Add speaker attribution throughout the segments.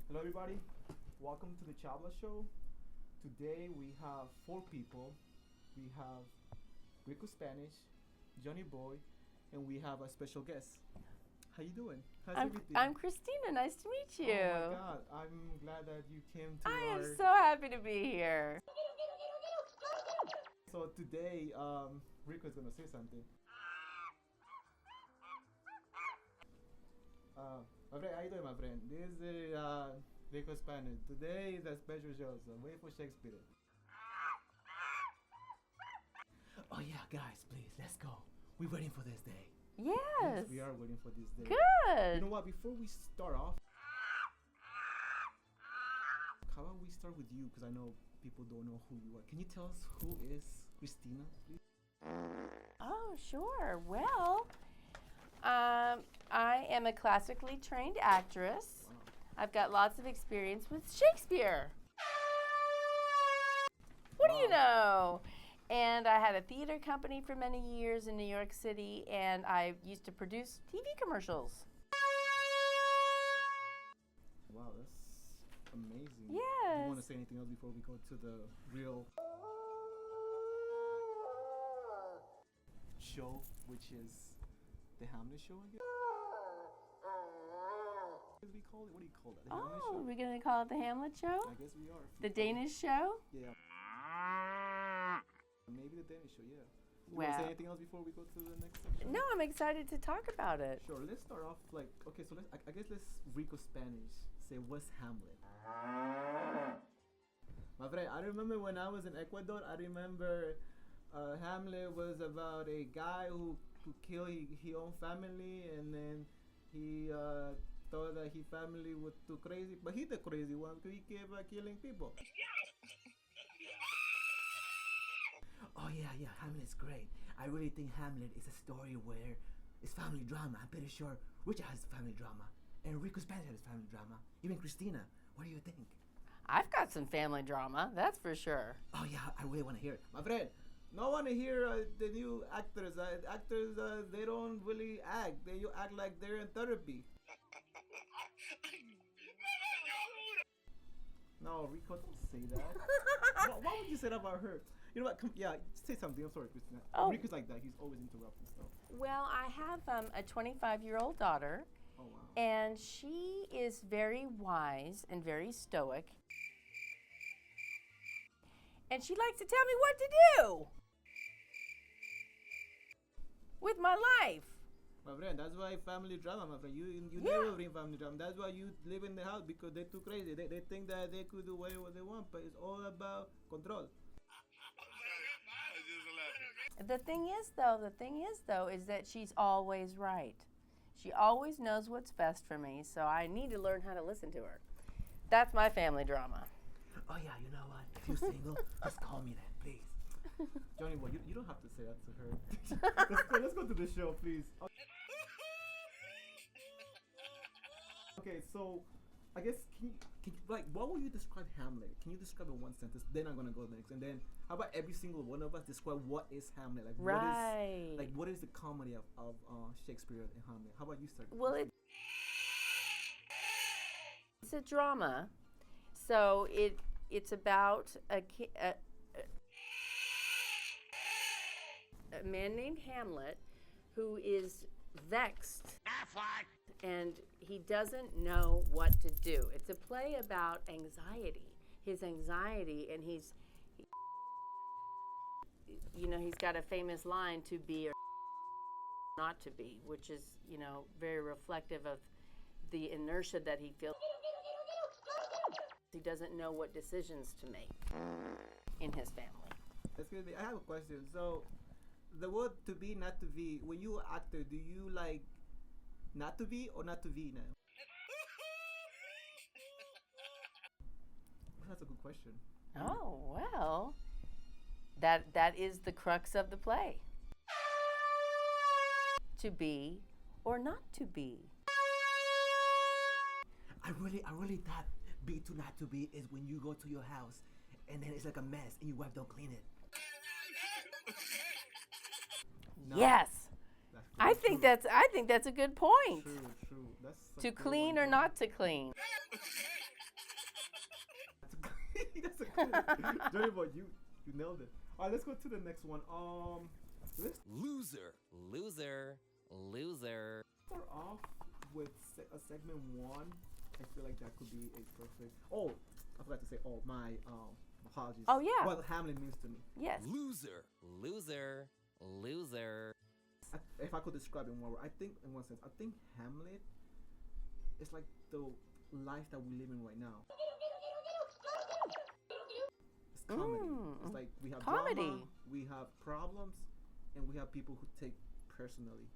Speaker 1: Hello, everybody. Welcome to the Chabla Show. Today we have four people. We have Rico Spanish, Johnny Boy, and we have a special guest. How you doing? How's everything?
Speaker 2: I'm Kristina. Nice to meet you.
Speaker 1: Oh my God! I'm glad that you came to
Speaker 2: I
Speaker 1: our.
Speaker 2: am so happy to be here.
Speaker 1: So today, Rico's gonna say something. My friend, how you doing, my friend? This is Rico Spanish. Today is a special show, so wait for Shakespeare. Oh yeah, guys, please, let's go. We're waiting for this day.
Speaker 2: Yes.
Speaker 1: We are waiting for this day.
Speaker 2: Good.
Speaker 1: You know what? Before we start off, how about we start with you? Because I know people don't know who you are. Can you tell us who is Kristina, please?
Speaker 2: Oh, sure. Well, I am a classically trained actress.
Speaker 1: Wow.
Speaker 2: I've got lots of experience with Shakespeare. What do you know? And I had a theater company for many years in New York City, and I used to produce TV commercials.
Speaker 1: Wow, that's amazing. Do
Speaker 2: Yes.
Speaker 1: you want to say anything else before we go to the real show, which is the Hamlet show, I guess? What do we call it? What do you call that? The Hamlet
Speaker 2: Oh,
Speaker 1: show?
Speaker 2: we're going to call it the Hamlet show?
Speaker 1: I guess we are.
Speaker 2: The Danish show?
Speaker 1: Yeah. Maybe the Danish show, yeah. You want to
Speaker 2: Well,
Speaker 1: say anything else before we go to the next section?
Speaker 2: no, I'm excited to talk about it.
Speaker 1: Sure, let's start off like, okay, so I guess let's Rico Spanish say, what's Hamlet? My friend, I remember when I was in Ecuador, I remember Hamlet was about a guy who killed his own family, and then he thought that his family was too crazy, but he the crazy one because he kept killing people. Oh yeah, Hamlet's great. I really think Hamlet is a story where it's family drama. I'm pretty sure Richard has family drama, and Rico Spanish has family drama. Even Kristina, what do you think?
Speaker 2: I've got some family drama, that's for sure.
Speaker 1: Oh yeah, I really want to hear it, my friend. No one to hear the new actors. Actors, they don't really act. They act like they're in therapy. No, Rico, don't say that. Why would you say that about her? You know what? Yeah, say something. I'm sorry, Christina.
Speaker 2: Oh.
Speaker 1: Rico's like that. He's always interrupting stuff.
Speaker 2: Well, I have a 25-year-old daughter,
Speaker 1: Oh wow.
Speaker 2: and she is very wise and very stoic. And she likes to tell me what to do with my life.
Speaker 1: My friend, that's why family drama, my friend. You
Speaker 2: Yeah.
Speaker 1: never bring family drama. That's why you live in the house because they're too crazy. They think that they could do whatever they want, but it's all about control.
Speaker 2: The thing is, though, is that she's always right. She always knows what's best for me, so I need to learn how to listen to her. That's my family drama.
Speaker 1: Oh yeah, you know what? If you're single, just call me then, please. Johnny, well, you don't have to say that to her. let's go to the show, please. Okay, so I guess can you like what will you describe Hamlet? Can you describe it in one sentence? Then I'm gonna go next, and then how about every single one of us describe what is Hamlet? Like
Speaker 2: Right.
Speaker 1: what is the comedy of Shakespeare and Hamlet? How about you start?
Speaker 2: Well, it's a drama, so it's about a man named Hamlet who is vexed and he doesn't know what to do. It's a play about anxiety, his anxiety, and he's got a famous line, to be or not to be, which is, very reflective of the inertia that he feels. He doesn't know what decisions to make in his family.
Speaker 1: Excuse me, I have a question. So, the word to be, not to be, when you actor, do you like not to be or not to be now? That's a good question.
Speaker 2: Oh, well, that is the crux of the play. To be or not to be.
Speaker 1: I really thought be to not to be is when you go to your house and then it's like a mess and your wife don't clean it. No,
Speaker 2: Yes.
Speaker 1: that's
Speaker 2: I
Speaker 1: true.
Speaker 2: think that's a good point.
Speaker 1: True. That's a
Speaker 2: To
Speaker 1: good
Speaker 2: clean
Speaker 1: one,
Speaker 2: or
Speaker 1: too.
Speaker 2: not to clean.
Speaker 1: That's a good. Johnny Boy, you nailed it. All right, let's go to the next one. Let's
Speaker 3: Loser, loser, loser.
Speaker 1: start off with a segment one. I feel like that could be a perfect. Oh, I forgot to say. Oh, my apologies.
Speaker 2: Oh, yeah.
Speaker 1: What Hamlet means to me.
Speaker 2: Yes.
Speaker 3: Loser, loser, loser.
Speaker 1: If I could describe it in one word, I think in one sense, I think Hamlet is like the life that we live in right now. It's comedy. It's like we have
Speaker 2: Comedy.
Speaker 1: drama, we have problems, and we have people who take personally.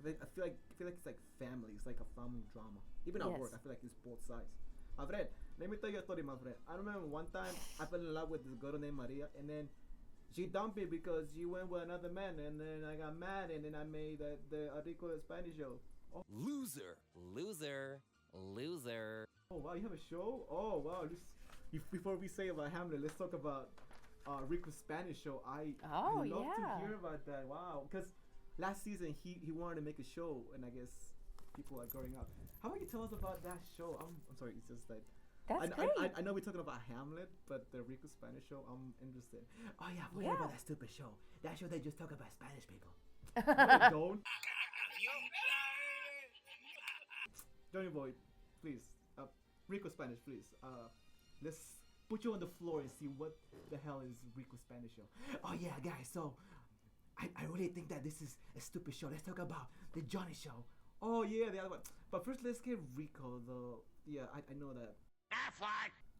Speaker 1: I feel like it's like family. It's like a family drama. Even at
Speaker 2: Yes.
Speaker 1: work, I feel like it's both sides. My friend, let me tell you a story, my friend. I remember one time I fell in love with this girl named Maria, and then she dumped me because she went with another man, and then I got mad, and then I made the Rico Spanish show. Oh.
Speaker 3: Loser, loser, loser.
Speaker 1: Oh wow, you have a show? Oh wow, before we say about Hamlet, let's talk about Rico's Spanish show. I love to hear about that. Wow, because last season he wanted to make a show, and I guess people are growing up. How about you tell us about that show? I'm sorry, it's just like
Speaker 2: That's great.
Speaker 1: I know we're talking about Hamlet, but the Rico Spanish show, I'm interested. Oh yeah, forget about that stupid show. That show they just talk about Spanish people. No, don't. Johnny Boy, please. Rico Spanish, please. Let's put you on the floor and see what the hell is Rico Spanish show. Oh yeah, guys. So I really think that this is a stupid show. Let's talk about the Johnny show. Oh yeah, the other one. But first, let's get Rico. I know that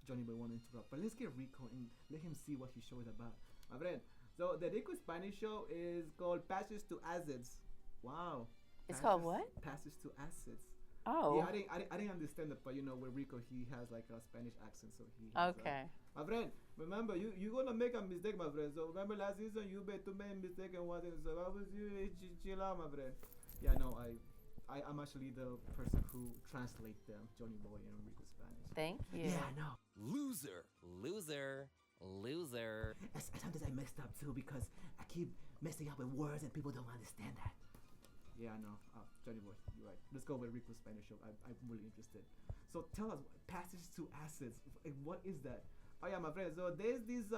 Speaker 1: Johnny Boy won't interrupt, but let's get Rico and let him see what his show is about. My friend. So the Rico Spanish show is called Passage to Acids. Wow.
Speaker 2: It's called what?
Speaker 1: Passage to Acids.
Speaker 2: Oh.
Speaker 1: Yeah, I didn't understand it, but you know, with Rico, he has like a Spanish accent, so he. Has,
Speaker 2: Okay.
Speaker 1: my friend, remember you gonna make a mistake, my friend. So remember last season you made too many mistakes and what? So I was you chill out, my friend. Yeah, no, I'm actually the person who translates them, Johnny Boy and Rico Spanish.
Speaker 2: Thank you.
Speaker 1: Yeah, I know.
Speaker 3: Loser, loser, loser.
Speaker 1: Sometimes I messed up too because I keep messing up with words and people don't understand that. Yeah, I know. Johnny Boy, you're right. Let's go with Rico's Spanish show. I'm really interested. So tell us, Passage to Acids. What is that? Oh yeah, my friend. So there's this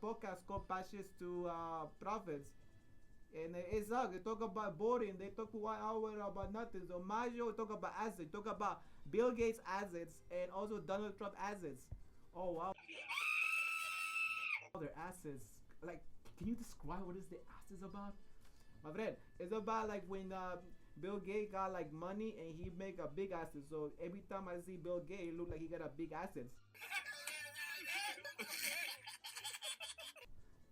Speaker 1: podcast called Passage to Profits, and it sucks. They talk about boring. They talk 1 hour about nothing. So my show talk about assets. Talk about Bill Gates assets and also Donald Trump assets. Oh wow. Their assets. Like, can you describe what is the assets about? My friend, it's about like when Bill Gates got like money and he make a big asset. So every time I see Bill Gates, it look like he got a big assets.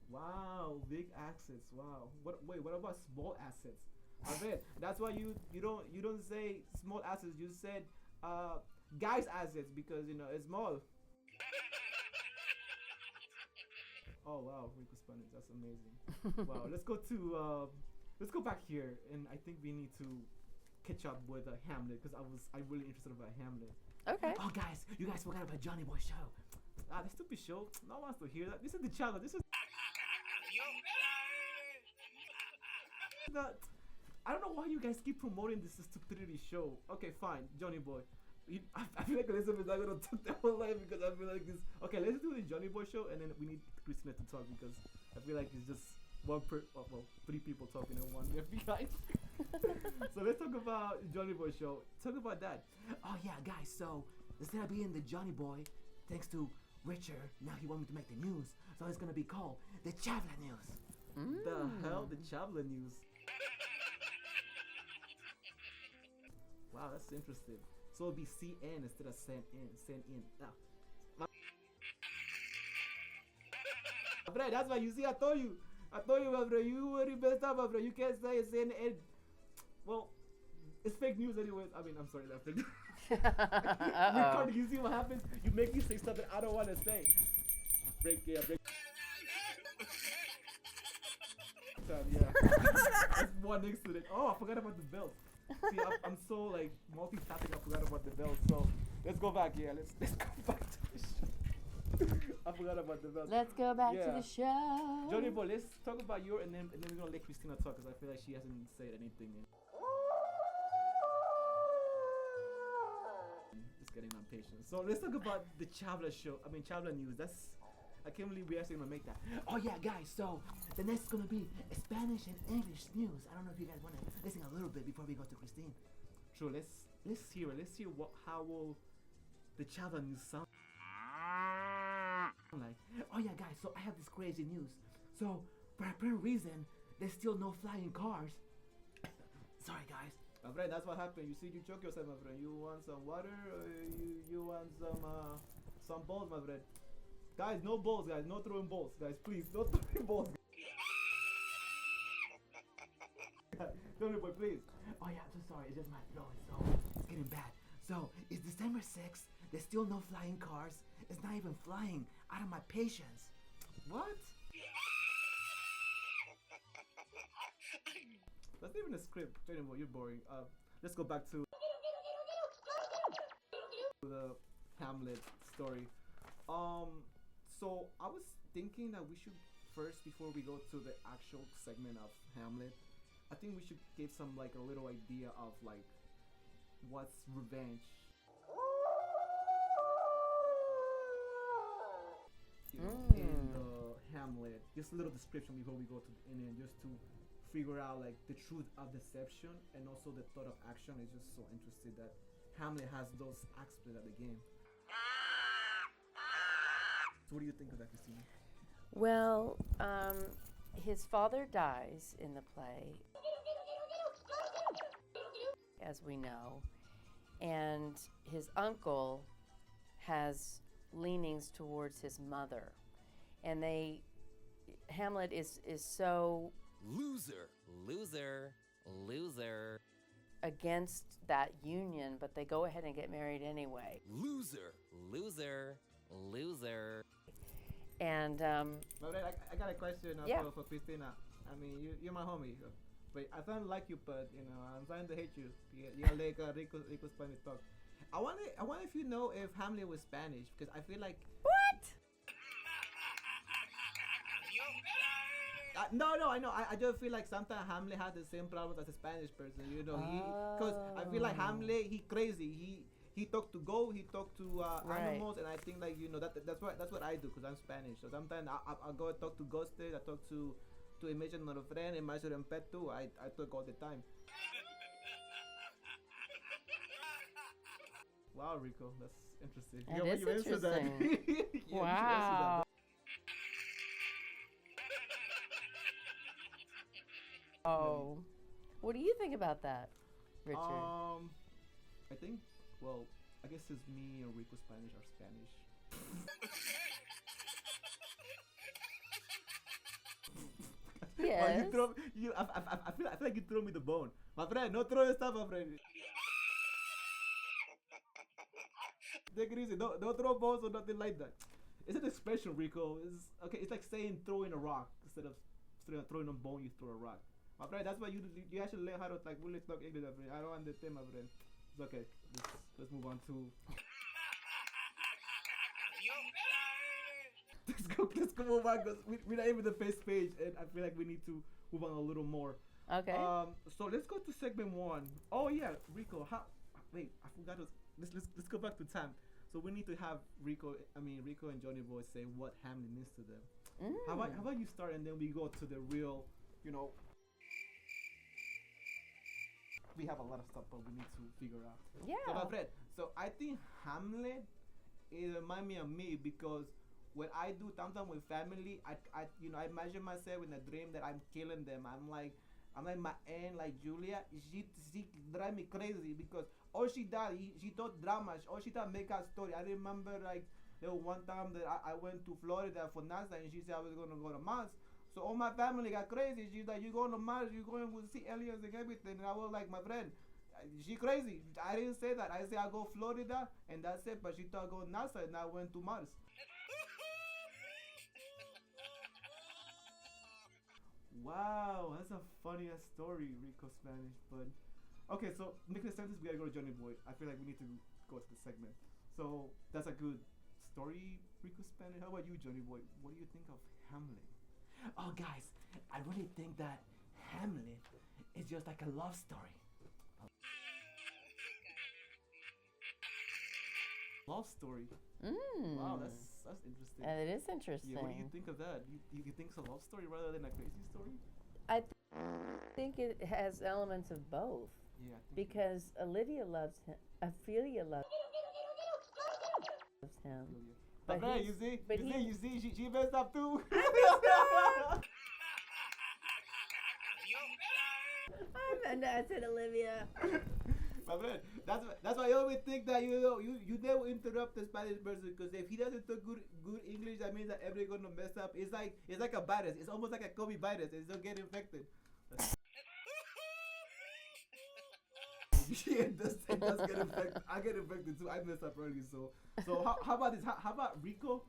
Speaker 1: Wow, big assets. Wow. What about small assets? My friend, that's why you don't say small assets. You said guys assets because you know it's small. Oh wow, Rico Spanish, that's amazing. Wow, let's go back here, and I think we need to catch up with Hamlet because I'm really interested about Hamlet.
Speaker 2: Okay.
Speaker 1: Oh guys, you guys forgot about Johnny Boy show. The stupid show. No one wants to hear that. This is the channel. This is. I don't know why you guys keep promoting this stupidity show. Okay, fine, Johnny Boy. I feel like Elizabeth's not gonna talk that whole life because I feel like this. Okay, let's do the Johnny Boy show, and then we need Kristina to talk because I feel like it's just three people talking in one FBI. So let's talk about Johnny Boy show. Talk about that. Oh yeah, guys. So instead of being the Johnny Boy, thanks to Richard, now he wants me to make the news. So it's gonna be called the Chavla News. The hell, the Chavla News. Wow, that's interesting. So it'll be CN instead of send in. Now, my that's why you see. I told you, my bro. You already messed up, my bro. You can't say CNN. Well, it's fake news anyways. I mean, I'm sorry, that's fake news. Ricardo, you see what happens? You make me say something I don't want to say. Break. Yeah. That's one next to it. Oh, I forgot about the belt. See, I'm so like multitasking. I forgot about the belt. So let's go back. Yeah, let's go back to the show. I forgot about the belt.
Speaker 2: Let's go back to the show.
Speaker 1: Johnny Boy, let's talk about your and then we're gonna let Kristina talk because I feel like she hasn't said anything. Just getting impatient. information. So let's talk about the Chavla show. I mean, Chavla news. I can't believe we actually gonna make that. Oh yeah, guys. So the next is gonna be Spanish and English news. I don't know if you guys wanna listen a little bit before we go to Christine. Sure. Let's hear it. Let's hear how will the Chavla news sound like. Oh yeah, guys. So I have this crazy news. So for apparent reason, there's still no flying cars. Sorry, guys. My friend, that's what happened. You see, you choke yourself, my friend. You want some water, or you want some balls, my friend. Guys, no balls, guys. No throwing balls, guys. Please, no throwing balls. Throwing boy, please. Oh yeah, I'm so sorry. It's just my throat. It's getting bad. So it's December 6th. There's still no flying cars. It's not even flying out of my patience. What? That's not even a script. Anyway, you're boring. Let's go back to the Hamlet story. So I was thinking that we should first, before we go to the actual segment of Hamlet, I think we should give some like a little idea of like what's revenge. You know, in the Hamlet, just a little description before we go to and then just to figure out like the truth of deception and also the thought of action. Is just so interesting that Hamlet has those aspects of the game. So what do you think of that, Christina?
Speaker 2: Well, his father dies in the play, as we know, and his uncle has leanings towards his mother, and Hamlet is so
Speaker 3: Loser, loser, loser,
Speaker 2: against that union, but they go ahead and get married anyway.
Speaker 3: loser, loser, loser.
Speaker 2: And
Speaker 1: But I got a question
Speaker 2: Yeah.
Speaker 1: for Christina. I mean, you're my homie, but I don't like you, but you know I'm trying to hate you. You like Rico Spanish talk. I wonder if you know if Hamlet was Spanish, because I feel like
Speaker 2: what?
Speaker 1: no, I know. I just feel like sometimes Hamlet has the same problems as a Spanish person. You know, because I feel like Hamlet, he crazy. He talk to goat, he talk to
Speaker 2: Right.
Speaker 1: animals, and I think like you know that's what I do because I'm Spanish. So sometimes I go talk to ghosted. I talk to imagine another friend, imagine and pet too. I talk all the time. Wow, Rico, that's interesting.
Speaker 2: That is
Speaker 1: you answered that.
Speaker 2: interesting.
Speaker 1: Yeah,
Speaker 2: Wow. Oh, what do you think about that, Richard?
Speaker 1: I think, well, I guess it's me and Rico Spanish are Spanish.
Speaker 2: Yes.
Speaker 1: I feel like you throw me the bone. My friend, no throw your stuff, my friend. Take it easy. Don't throw bones or nothing like that. It's an expression, Rico. It's okay. It's like saying throwing a rock instead of throwing a bone. You throw a rock. My friend, that's why you actually learn how to like really talk English, my friend. I don't understand, my friend. It's okay. Let's move on to. Let's go move on because we're not even the first page, and I feel like we need to move on a little more.
Speaker 2: Okay.
Speaker 1: So let's go to segment 1. Oh yeah, Rico. Wait, I forgot to. Let's go back to time. So we need to have Rico and Johnny Boy say what Hamlet means to them. How about you start and then we go to the real, you know. We have a lot of stuff, but we need to figure out.
Speaker 2: Yeah.
Speaker 1: So my friend, so I think Hamlet it reminds me of me because when I do sometimes with family, I imagine myself in a dream that I'm killing them. I'm like my aunt, like Julia. She drive me crazy because all she does, she does drama. All she does make a story. I remember like there was one time that I went to Florida for NASA and she said I was gonna go to Mars. So all my family got crazy. She's like, you going to Mars, you going to see aliens and everything. And I was like, my friend, she crazy. I didn't say that. I said I go Florida and that's it. But she thought I go NASA and I went to Mars. Wow, that's a funny ass story, Rico Spanish. But okay, so making a sentence, we gotta go to Johnny Boy. I feel like we need to go to the segment. So that's a good story, Rico Spanish. How about you, Johnny Boy? What do you think of Hamlet? Oh, guys, I really think that Hamlet is just like a love story. Love story.
Speaker 2: Mm.
Speaker 1: Wow, that's interesting.
Speaker 2: It is interesting.
Speaker 1: Yeah, what do you think of that? You think it's a love story rather than a crazy story?
Speaker 2: I think it has elements of both.
Speaker 1: Yeah, I think
Speaker 2: Because Olivia loves him. Ophelia loves him.
Speaker 1: But
Speaker 2: But
Speaker 1: you see,
Speaker 2: but
Speaker 1: you see, she messed up too.
Speaker 2: I said Olivia.
Speaker 1: My friend, that's why I always think that you never interrupt the Spanish person, because if he doesn't talk good English, that means that everybody's gonna mess up. It's like a virus. It's almost like a COVID virus. It's gonna get infected. Yeah, it does get infected. I get infected too. I messed up early, so how about this? How about Rico?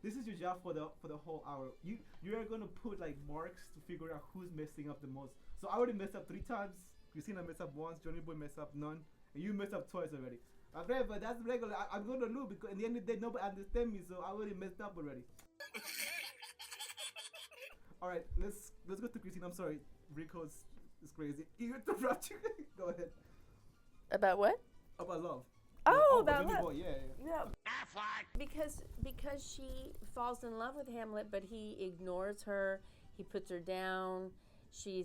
Speaker 1: This is your job for the whole hour. You are gonna put like marks to figure out who's messing up the most. So I already messed up 3 times. Kristina messed up once. Johnny Boy messed up none, and you messed up twice already. Okay, but that's regular. I'm gonna lose because in the end of the day nobody understands me, so I already messed up already. All right, let's go to Kristina. I'm sorry, Rico is crazy. You interrupt you. Go ahead.
Speaker 2: About what?
Speaker 1: About love.
Speaker 2: Oh, about
Speaker 1: Johnny
Speaker 2: love.
Speaker 1: Boy, yeah.
Speaker 2: Yeah. Because she falls in love with Hamlet, but he ignores her. He puts her down. She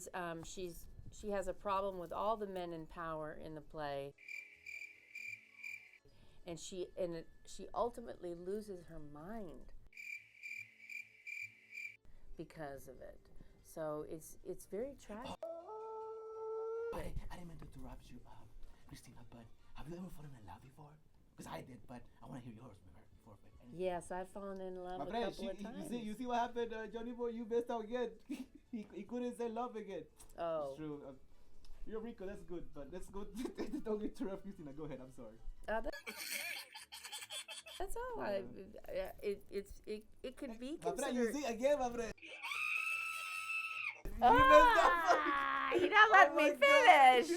Speaker 2: has a problem with all the men in power in the play, and she ultimately loses her mind because of it. So it's very tragic.
Speaker 1: I didn't mean to interrupt you, Kristina, but have you ever fallen in love before? Because I did, but I want to hear yours before.
Speaker 2: Yes, I've fallen in love a couple of times.
Speaker 1: You see what happened, Johnny Boy? You messed out again. he couldn't say love again.
Speaker 2: Oh.
Speaker 1: It's true. You're Rico, that's good, but let's go. Don't interrupt Kristina. Go ahead. I'm sorry.
Speaker 2: That's all. It could be
Speaker 1: My friend,
Speaker 2: considered.
Speaker 1: you see again, my friend.
Speaker 2: You don't let me finish.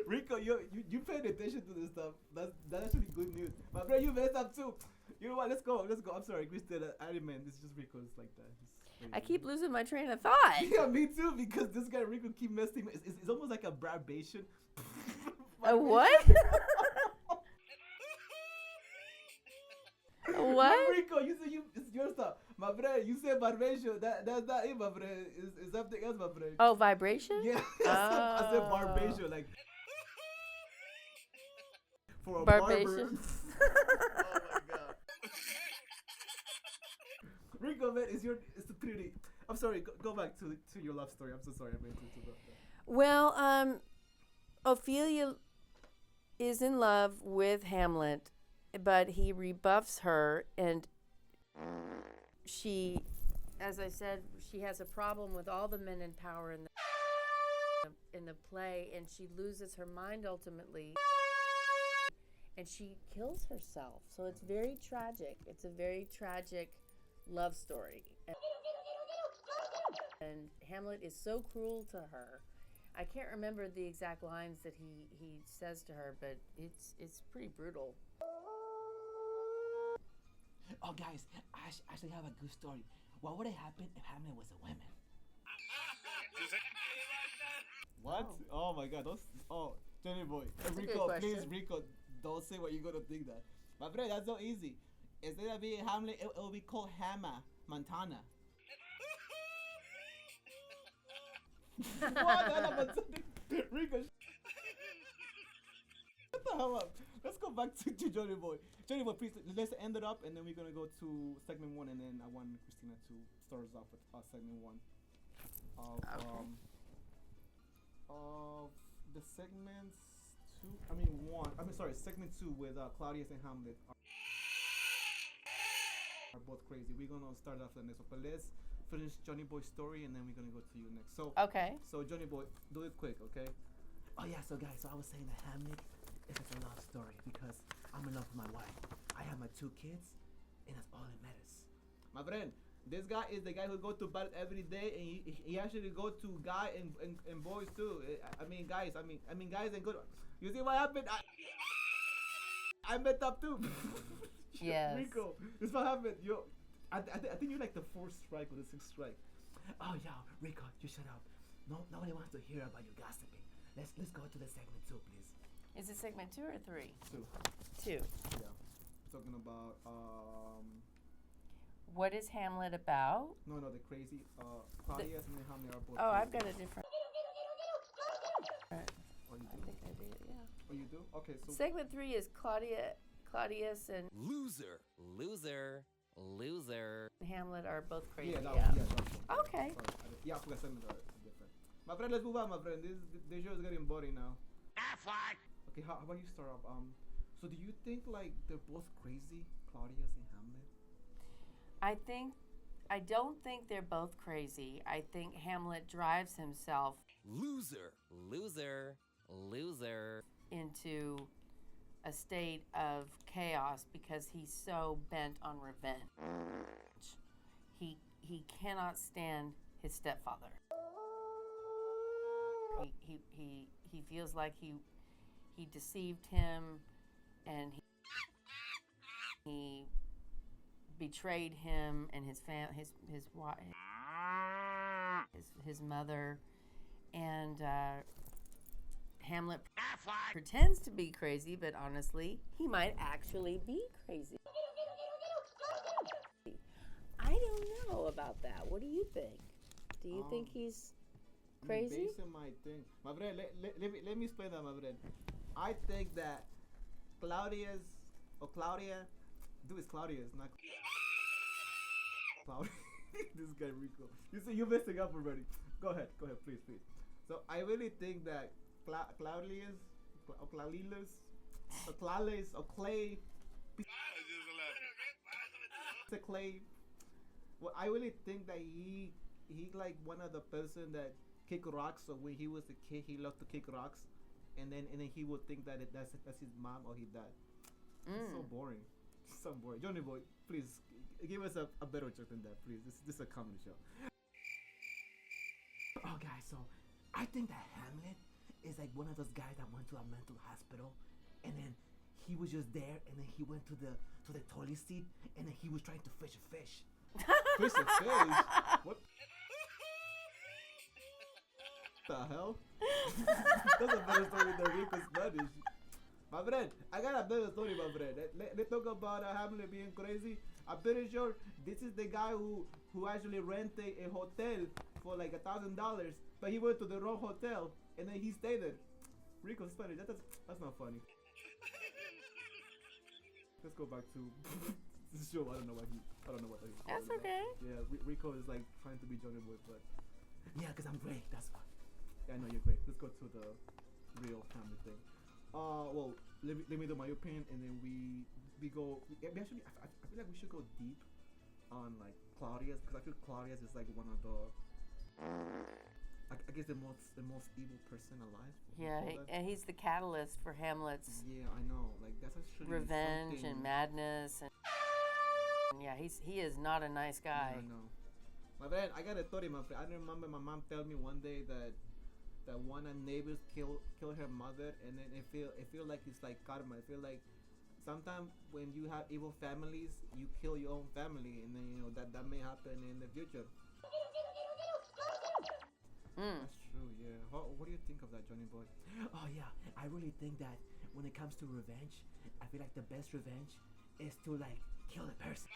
Speaker 1: Rico, you paid attention to this stuff. That's actually good news. My friend, you messed up too. You know what? Let's go. I'm sorry, Kristina. I didn't mean this. Is just Rico. It's like that.
Speaker 2: I keep losing my train of thought.
Speaker 1: Yeah, me too. Because this guy Rico keep messing. It's almost like a barbation.
Speaker 2: A what? What?
Speaker 1: Rico, you say it's your stuff. My friend, you said barbation. That's not it, my friend. It's something else, my friend.
Speaker 2: Oh, vibration?
Speaker 1: Yeah, I said barbation, like for a
Speaker 2: Barbation?
Speaker 1: barber. Oh my god. Rico, man, it's pretty. I'm sorry. Go back to your love story. I'm so sorry. I meant to interrupt that.
Speaker 2: Well, Ophelia is in love with Hamlet, but he rebuffs her, and she, as I said, she has a problem with all the men in power in the play, and she loses her mind ultimately, and she kills herself. So it's very tragic. It's a very tragic love story. And Hamlet is so cruel to her. I can't remember the exact lines that he says to her, but it's pretty brutal.
Speaker 4: Oh, guys, I actually have a good story. What would have happened if Hamlet was a woman?
Speaker 1: What? Oh my god. Johnny Boy.
Speaker 2: That's a good
Speaker 1: Rico,
Speaker 2: question.
Speaker 1: please, Rico, don't say what you're gonna think that. My friend, that's so easy. Instead of being Hamlet, it'll be called Hannah Montana. What? Rico, shut the hell up. Let's go back to Johnny Boy. Johnny Boy, please, let's end it up, and then we're gonna go to segment 1, and then I want Kristina to start us off with segment 1 of the segments 2. Segment 2 with Claudius and Hamlet are both crazy. We're gonna start off the next one, but let's finish Johnny Boy's story, and then we're gonna go to you next. So
Speaker 2: Okay.
Speaker 1: So Johnny Boy, do it quick, okay?
Speaker 4: Oh, yeah, so guys, I was saying that Hamlet is a love story because I'm in love with my wife. I have my 2 kids, and that's all that matters.
Speaker 1: My friend, this guy is the guy who go to battle every day, and he actually go to guy and boys too. I mean guys and good. You see what happened? I met up too.
Speaker 2: Yes.
Speaker 1: Rico, this what happened. I think you're like the 4th strike or the 6th strike.
Speaker 4: Oh, yeah, Rico, you shut up. Nobody wants to hear about your gossiping. Let's go to the segment 2, please.
Speaker 2: Is it segment 2 or 3?
Speaker 1: 2.
Speaker 2: 2.
Speaker 1: Yeah. Talking about
Speaker 2: What is Hamlet about?
Speaker 1: no, the crazy Claudius and Hamlet are both.
Speaker 2: Oh, I've
Speaker 1: crazy.
Speaker 2: got a different.
Speaker 1: Oh, you
Speaker 2: I
Speaker 1: do?
Speaker 2: think I did, yeah.
Speaker 1: Oh, you do? Okay, so
Speaker 2: Segment 3 is Claudius and
Speaker 3: Loser, loser, loser.
Speaker 2: Hamlet are both crazy.
Speaker 1: yeah, that
Speaker 2: yeah.
Speaker 1: was, yeah,
Speaker 2: Okay.
Speaker 1: Sorry, yeah, I forgot some of the different. My friend, let's move on, my friend. This show is getting boring now. Okay, how about you start off? So do you think like they're both crazy, Claudius and Hamlet?
Speaker 2: I don't think they're both crazy. I think Hamlet drives himself
Speaker 3: Loser, loser, loser.
Speaker 2: into a state of chaos because he's so bent on revenge. He cannot stand his stepfather. He feels like he deceived him and he betrayed him and his wife, his mother, and Hamlet pretends to be crazy, but honestly, he might actually be crazy. I don't know about that. What do you think? Do you think he's crazy?
Speaker 1: Based on my thing, my friend, let me explain that, my friend. I think that Claudia, it's Claudius, not Claudius. This guy Rico. You see, you're messing up already. Go ahead, please. So I really think that Claudius, or Clay, to Clay. Well, I really think that he like one of the person that kick rocks. So when he was a kid, he loved to kick rocks, and then he would think that that's his mom or his dad. It's so boring. So boring. Johnny Boy, please give us a better joke than that, please. This is a comedy show.
Speaker 4: Oh, guys, so I think that Hamlet is like one of those guys that went to a mental hospital, and then he was just there, and then he went to the toilet seat, and then he was trying to fish a fish.
Speaker 1: Fish a fish? What the hell? That's a better story than Rico Spanish. My friend, I got a better story, my friend. Let's talk about Hamlet being crazy. I'm pretty sure this is the guy who actually rented a hotel for like $1,000, but he went to the wrong hotel and then he stayed there. Rico Spanish, that's not funny. Let's go back to this show. I don't know what that is.
Speaker 2: That's okay.
Speaker 1: Yeah, Rico is like trying to be Johnny Boy, but
Speaker 4: Yeah, because I'm great, that's why.
Speaker 1: yeah, I know you're great. Let's go to the real Hamlet thing. Well, let me do my opinion, and then we go. We actually, I feel like we should go deep on like Claudius, because I feel Claudius is like one of the, I guess the most evil person alive.
Speaker 2: Yeah, and he's the catalyst for Hamlet's
Speaker 1: Yeah, I know. Like that's actually
Speaker 2: revenge
Speaker 1: something-
Speaker 2: and madness, and yeah, he is not a nice guy.
Speaker 1: Yeah, I know. My friend, I got a story, my friend. I remember my mom told me one day that one of neighbors killed her mother, and then it feel like it's like karma. I feel like sometimes when you have evil families, you kill your own family, and then that may happen in the future. That's true. Yeah. What do you think of that, Johnny Boy?
Speaker 4: Oh, yeah, I really think that when it comes to revenge, I feel like the best revenge is to like kill the person.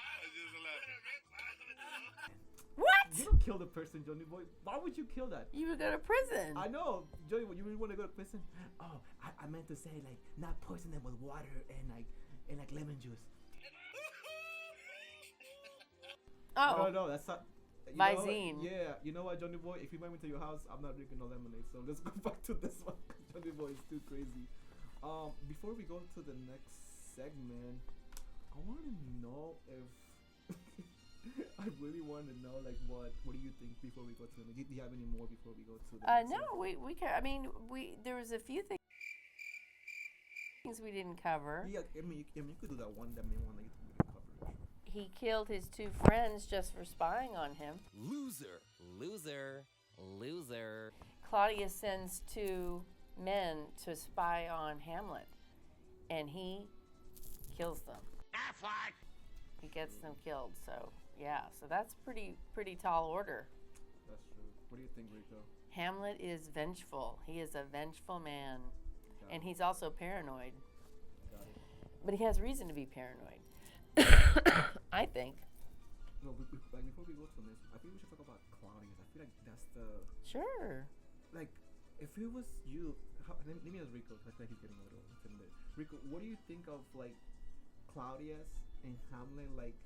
Speaker 2: What?
Speaker 1: You don't kill the person, Johnny Boy. Why would you kill that?
Speaker 2: You would go to prison.
Speaker 1: I know, Johnny Boy. You really want to go to prison?
Speaker 4: Oh, I meant to say like not poison them with water and like lemon juice.
Speaker 2: Oh,
Speaker 1: No, that's not.
Speaker 2: Visine.
Speaker 1: Yeah, you know what, Johnny Boy? If you invite me to your house, I'm not drinking no lemonade. So let's go back to this one. Johnny Boy is too crazy. Before we go to the next segment, I want to know if I really want to know like what do you think before we go to the? Do you have any more before we go to the? next
Speaker 2: no,
Speaker 1: segment?
Speaker 2: we can. I mean, there was a few things we didn't cover.
Speaker 1: Yeah, I mean, you could do that one that may want to get covered.
Speaker 2: He killed his 2 friends just for spying on him.
Speaker 3: Loser, loser, loser.
Speaker 2: Claudius sends 2 men to spy on Hamlet, and he kills them. He gets them killed. So yeah, so that's pretty tall order.
Speaker 1: That's true. What do you think, Rico?
Speaker 2: Hamlet is vengeful. He is a vengeful man. And he's also paranoid.
Speaker 1: Got it.
Speaker 2: But he has reason to be paranoid. I think.
Speaker 1: No, like before we go to this, I think we should talk about Claudius. I feel like that's the
Speaker 2: Sure.
Speaker 1: like if it was you. Let me ask Rico. I feel like he's getting a little intimidated. Rico, what do you think of like Claudius and Hamlet? Like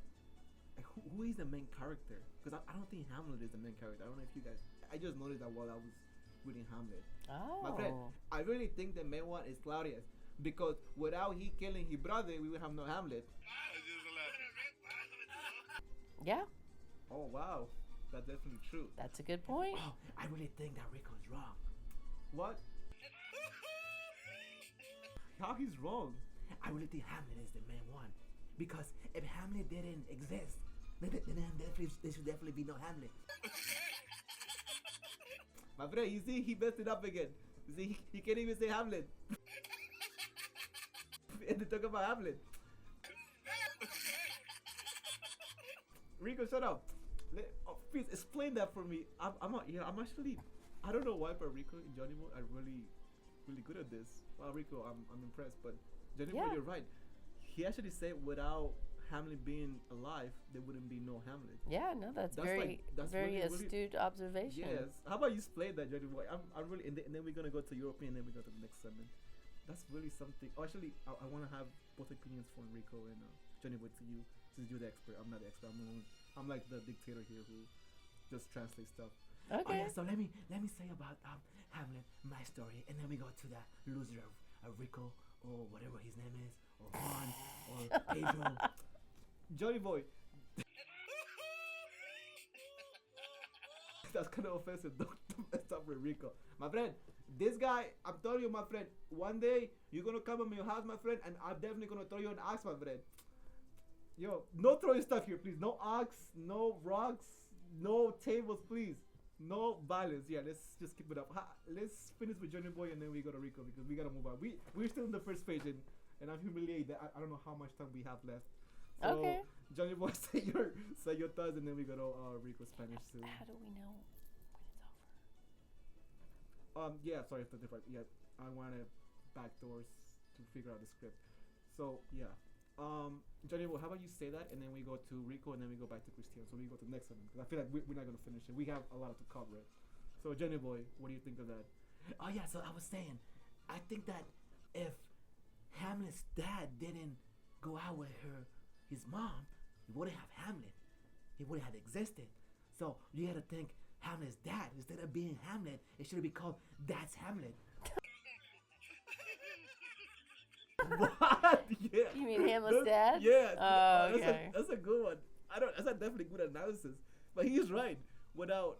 Speaker 1: who is the main character? Because I don't think Hamlet is the main character. I don't know if you guys. I just noticed that while I was reading Hamlet.
Speaker 2: Oh.
Speaker 1: My friend, I really think the main one is Claudius because without he killing his brother, we would have no Hamlet.
Speaker 2: Yeah,
Speaker 1: Oh wow, that's definitely true.
Speaker 2: that's a good point.
Speaker 4: Oh, I really think that Rico's wrong.
Speaker 1: What? How he's wrong?
Speaker 4: I really think Hamlet is the main one. Because if Hamlet didn't exist, then there should definitely be no Hamlet.
Speaker 1: My friend, you see, he messed it up again. You see, he can't even say Hamlet. And they talk about Hamlet. Rico, shut up. Please explain that for me. I'm actually, I don't know why, but Rico and Johnny Boy are really good at this. Wow, Rico, I'm impressed. But Johnny Boy,
Speaker 2: Yeah.
Speaker 1: you're right. He actually said without Hamlet being alive, there wouldn't be no Hamlet.
Speaker 2: Yeah, no, that's very
Speaker 1: really
Speaker 2: astute observation.
Speaker 1: Yes. How about you explain that, Johnny Boy? I'm really, and then we're gonna go to European, and then we go to the next segment. That's really something. Oh, actually, I want to have both opinions from Rico and Johnny Boy to you, since you're the expert. I'm not the expert. I'm like the dictator here who just translates stuff.
Speaker 4: Oh
Speaker 2: Okay.
Speaker 4: yeah, so let me say about Hamlet, my story, and then we go to the loser of Rico or whatever his name is, or Juan or Pedro.
Speaker 1: Johnny Boy. That's kind of offensive. Don't mess up with Rico. My friend, this guy, I'm telling you, my friend, one day you're going to come to my house, my friend, and I'm definitely going to throw you an axe, my friend. Yo, no throwing stuff here, please. No axe, no rocks, no tables, please. No violence. Yeah, let's just keep it up. Let's finish with Johnny Boy and then we go to Rico because we got to move on. We're still in the first page and I'm humiliated. I don't know how much time we have left. So,
Speaker 2: Okay.
Speaker 1: Johnny Boy, say your thoughts, and then we go to Rico Spanish too.
Speaker 2: How do we know when it's over?
Speaker 1: Yeah, sorry if that's different. Yeah, I wanted backdoors to figure out the script. So yeah, Johnny Boy, how about you say that, and then we go to Rico, and then we go back to Christian. So we go to the next one because I feel like we're not gonna finish it. We have a lot to cover. So Johnny Boy, what do you think of that?
Speaker 4: Oh yeah, so I was saying, I think that if Hamlet's dad didn't go out with his mom, he wouldn't have Hamlet. He wouldn't have existed. So you had to think Hamlet's dad, instead of being Hamlet, it should be called Dad's Hamlet.
Speaker 1: What? Yeah.
Speaker 2: You mean Hamlet's dad?
Speaker 1: Yeah.
Speaker 2: Oh, okay.
Speaker 1: That's a good one. That's a definitely good analysis. But he's right. Without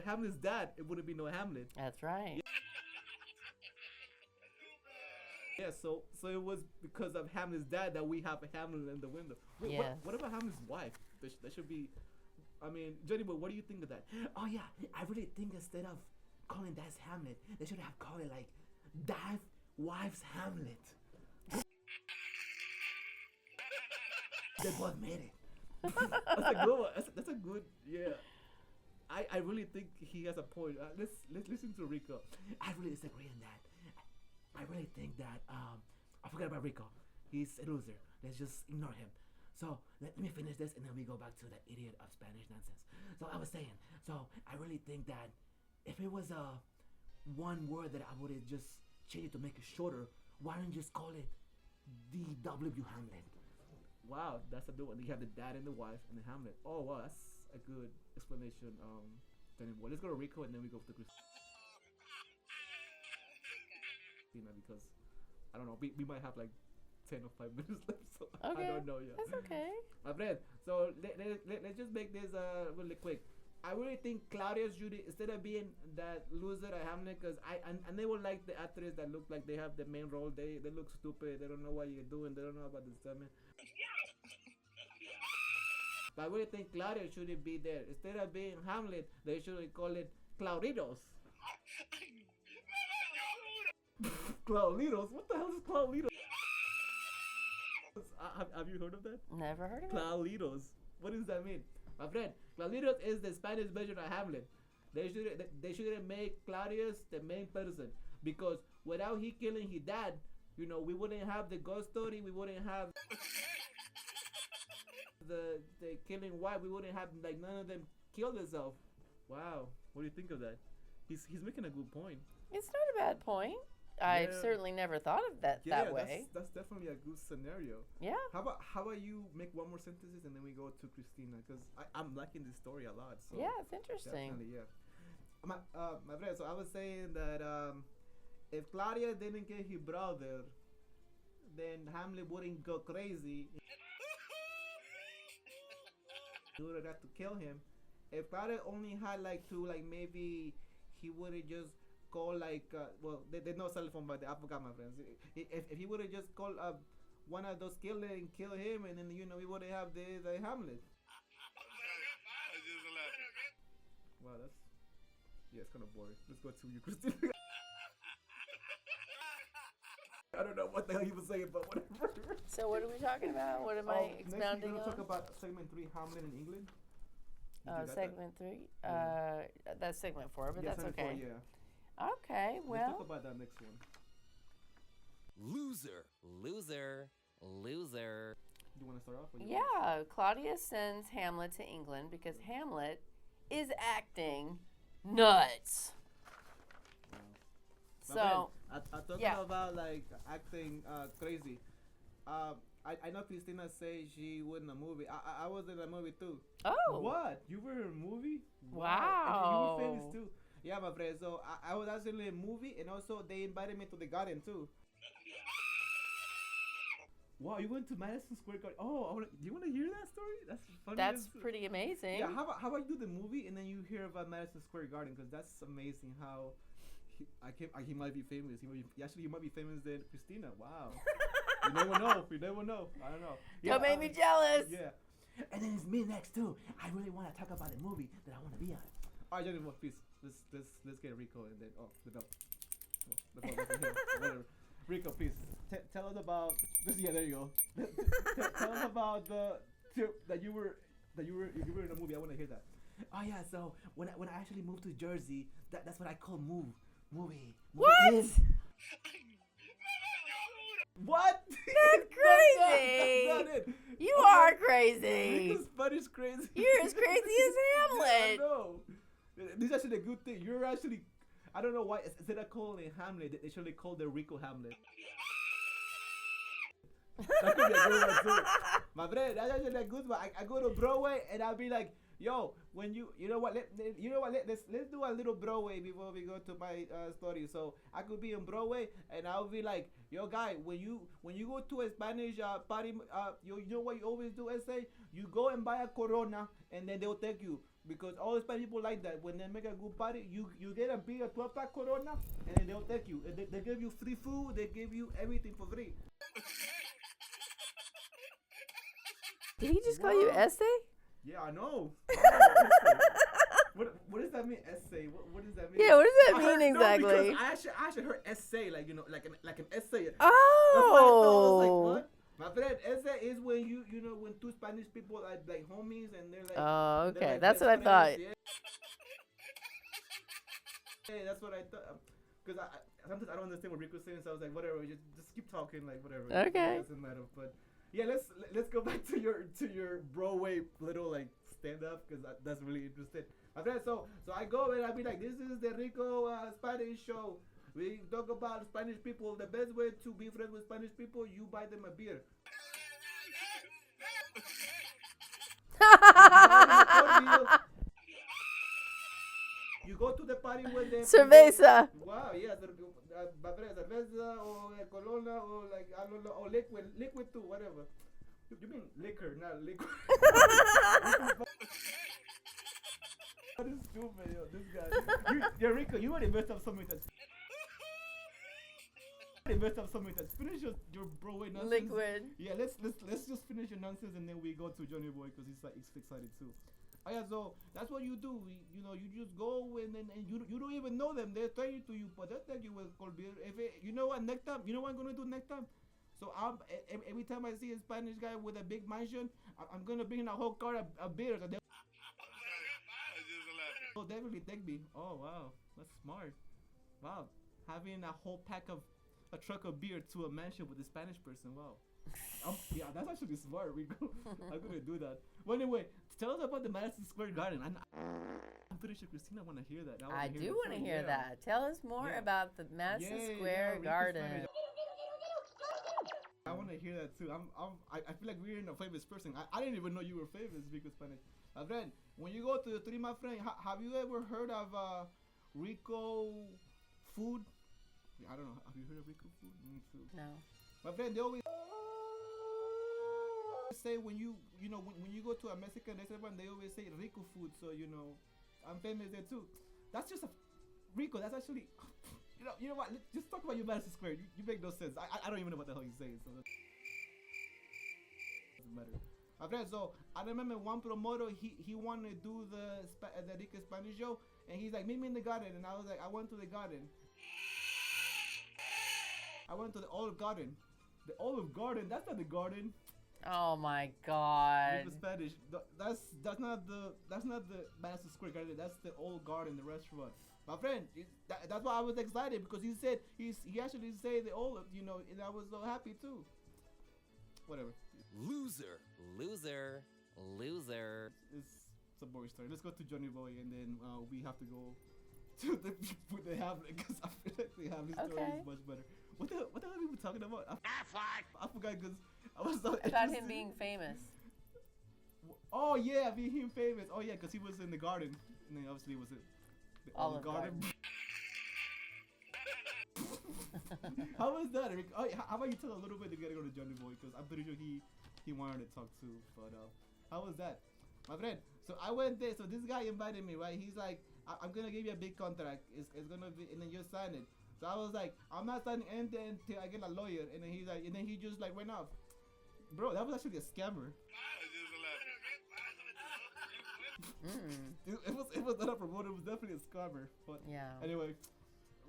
Speaker 1: Hamlet's dad, it wouldn't be no Hamlet.
Speaker 2: That's right.
Speaker 1: Yeah, so it was because of Hamlet's dad that we have a Hamlet in the window. Wait,
Speaker 2: Yes.
Speaker 1: what about Hamlet's wife? That should be. I mean, Johnny Boy, what do you think of that?
Speaker 4: Oh yeah, I really think instead of calling Dad's Hamlet, they should have called it like Dad Wife's Hamlet. They both made it.
Speaker 1: That's a good one. That's a good. Yeah. I really think he has a point. Let's listen to Rico.
Speaker 4: I really disagree on that. I really think that I forgot about Rico. He's a loser. Let's just ignore him. So let me finish this and then we go back to the idiot of Spanish nonsense. So I was saying, so I really think that if it was one word that I would have just changed to make it shorter, why don't you just call it DW Hamlet?
Speaker 1: Wow, that's a good one. You have the dad and the wife and the Hamlet. Oh wow, that's a good explanation. Johnny Boy. Let's go to Rico and then we go to Christina because I don't know. We might have like 10 or 5 minutes left, so
Speaker 2: Okay.
Speaker 1: I don't know yet.
Speaker 2: That's okay.
Speaker 1: My friend, so let's just make this really quick. I really think Claudius should, instead of being that loser at Hamlet, because I never like the actors that look like they have the main role. They look stupid. They don't know what you're doing. They don't know about the sermon. But I really think Claudius shouldn't be there. Instead of being Hamlet, they should call it Clauditos. Clauditos? What the hell is Clauditos? Have you heard of that?
Speaker 2: Never heard of it.
Speaker 1: Clauditos. What does that mean? My friend, Clauditos is the Spanish version of Hamlet. They shouldn't make Claudius the main person, because without he killing his dad, we wouldn't have the ghost story. We wouldn't have the killing wife. We wouldn't have like none of them kill themselves. Wow, what do you think of that? He's making a good point.
Speaker 2: It's not a bad point. I've certainly never thought of that way.
Speaker 1: That's definitely a good scenario.
Speaker 2: Yeah.
Speaker 1: How about you make one more sentences and then we go to Kristina, because I'm liking this story a lot. So
Speaker 2: yeah, it's interesting.
Speaker 1: Definitely, yeah. My friend. So I was saying that if Claudia didn't get his brother, then Hamlet wouldn't go crazy. He would have to kill him. If Claudia only had maybe he would have just call there's no cell phone, but I forgot, my friends. If he would have just called one of those killers and kill him, and then we would have the Hamlet. Wow, it's kind of boring. Let's go to you, Kristina. I don't know what the hell he was saying, but whatever.
Speaker 2: So what are we talking about? What am I expounding on?
Speaker 1: Next we're gonna talk about segment 3, Hamlet in England.
Speaker 2: Segment 3. That's segment 4, but that's okay.
Speaker 1: 4, yeah.
Speaker 2: Okay, well.
Speaker 1: Let's talk about that next one.
Speaker 3: Loser, loser, loser.
Speaker 1: You want to start off?
Speaker 2: Yeah, Claudius sends Hamlet to England because Hamlet is acting nuts. So,
Speaker 1: I'm talking about acting crazy. I know Kristina say she was in a movie. I was in a movie too.
Speaker 2: Oh.
Speaker 1: What? You were in a movie?
Speaker 2: Wow.
Speaker 1: And you were famous too. Yeah, my friend. So I was actually in a movie, and also they invited me to the garden too. Wow, you went to Madison Square Garden. Oh, do you want to hear that story? That's funny.
Speaker 2: That's pretty amazing.
Speaker 1: Yeah, how about you do the movie and then you hear about Madison Square Garden, because that's amazing how he might be famous. He might be famous than Kristina. Wow. You never know. I don't know.
Speaker 2: Don't make me jealous.
Speaker 1: Yeah.
Speaker 4: And then it's me next too. I really want to talk about the movie that I want to be on.
Speaker 1: All right, Johnny, please. Let's get Rico and then whatever. Rico, please tell us about this. Yeah, there you go. Tell us about that you were in a movie. I want to hear that.
Speaker 4: Oh yeah, so when I actually moved to Jersey, that's what I call movie.
Speaker 2: What?
Speaker 1: What?
Speaker 2: That's crazy.
Speaker 1: That's not it.
Speaker 2: You are crazy.
Speaker 1: Rico's Spanish crazy.
Speaker 2: You're as crazy as Hamlet.
Speaker 1: No. This is actually a good thing. You're actually, I don't know why, instead of calling it Hamlet, they should call the Rico Hamlet. That could be a good one too. My friend, that's actually a good one. I go to Broadway and I'll be like, yo, when you know what, let's do a little Broadway before we go to my story. So I could be on Broadway and I'll be like, yo, guy, when you go to a Spanish party, you know what you always do, essay? You go and buy a Corona and then they'll take you. Because all the Spanish people like that. When they make a good party, you get a big 12-pack Corona and then they'll take you. They give you free food, they give you everything for free.
Speaker 2: Did he just call you essay?
Speaker 1: Yeah, I know. What does that mean, essay? What does that mean?
Speaker 2: Yeah, what does that mean exactly?
Speaker 1: No, because I actually heard essay, like an essay.
Speaker 2: Oh.
Speaker 1: That's what I thought. I was like, what? My friend, essay is when when two Spanish people are like homies and they're like.
Speaker 2: Oh, okay,
Speaker 1: like
Speaker 2: that's what I thought.
Speaker 1: Yeah. Yeah, that's what I thought. Because I sometimes I don't understand what Rico's saying, so I was like, whatever, just keep talking, like whatever.
Speaker 2: Okay.
Speaker 1: It doesn't matter, but yeah, let's go back to your Broadway little like stand up, because that's really interesting. My friend, so I go and I be like, this is the Rico Spanish show. We talk about Spanish people. The best way to be friends with Spanish people, you buy them a beer. You go to the party with them.
Speaker 2: Cerveza.
Speaker 1: Wow, yeah, cerveza or Corona or like I don't know, or liquid too, whatever. You mean liquor, not liquid. That is stupid, yo. This guy. Rico, you already messed up something that's. Finish your Broadway nonsense.
Speaker 2: Liquid.
Speaker 1: Yeah, let's just finish your nonsense and then we go to Johnny Boy because he's excited too. Oh yeah, so that's what you do. You just go and you don't even know them. They're talking to you, but they'll take you with cold beer. You know what? Next time, you know what I'm gonna do next time. So every time I see a Spanish guy with a big mansion, I'm gonna bring in a whole car of beers. And Oh, definitely take me. Oh wow, that's smart. Wow, having a whole pack of a truck of beer to a mansion with a Spanish person. Wow. Yeah, that's actually smart, Rico. I'm gonna do that. Well, anyway, tell us about the Madison Square Garden. I'm pretty sure Christina wanna hear that.
Speaker 2: I do want to hear that. Tell us more about the Madison Square Garden.
Speaker 1: I want to hear that too. I feel like we're in a famous person. I didn't even know you were famous because Spanish. My friend, when you go to the three, my friend, have you ever heard of Rico food? I don't know. Have you heard of Rico food? Me too.
Speaker 2: No.
Speaker 1: My friend, they always say when you go to a Mexican restaurant, they always say Rico food. So I'm famous there too. That's just a Rico. That's actually. You know what? Just talk about your Madison Square. You make no sense. I don't even know what the hell you're saying. So that doesn't matter. My friend, so I remember one promoter. He wanted to do the Rico Spanish show, and he's like, meet me in the garden. And I was like, I went to the garden. I went to the Olive Garden. The Olive Garden. That's not the garden.
Speaker 2: Oh my God.
Speaker 1: It's Spanish. That's not the Madison Square Garden. That's the Old Garden, the restaurant. My friend, that's why I was excited because he said he actually said the olive, and I was so happy too. Whatever.
Speaker 3: Loser.
Speaker 1: It's a boring story. Let's go to Johnny Boy, and then we have to go to the people they have because I feel like the Hamlet story is much better. What the hell are we talking about? I forgot because I was so
Speaker 2: about him being famous.
Speaker 1: Oh yeah, being him famous. Oh yeah, because he was in the garden, and then obviously was it.
Speaker 2: Olive Garden.
Speaker 1: How was that? Oh, how about you tell a little bit to get to go to Johnny Boy because I'm pretty sure he wanted to talk too. But how was that, my friend? So I went there. So this guy invited me, right? He's like, I'm gonna give you a big contract. It's gonna be, and then you sign it. So I was like, I'm not signing anything until I get a lawyer. And then he's like, and then he just like went off. Bro, that was actually a scammer. It was not a promoter. It was definitely a scammer. But
Speaker 2: yeah.
Speaker 1: Anyway,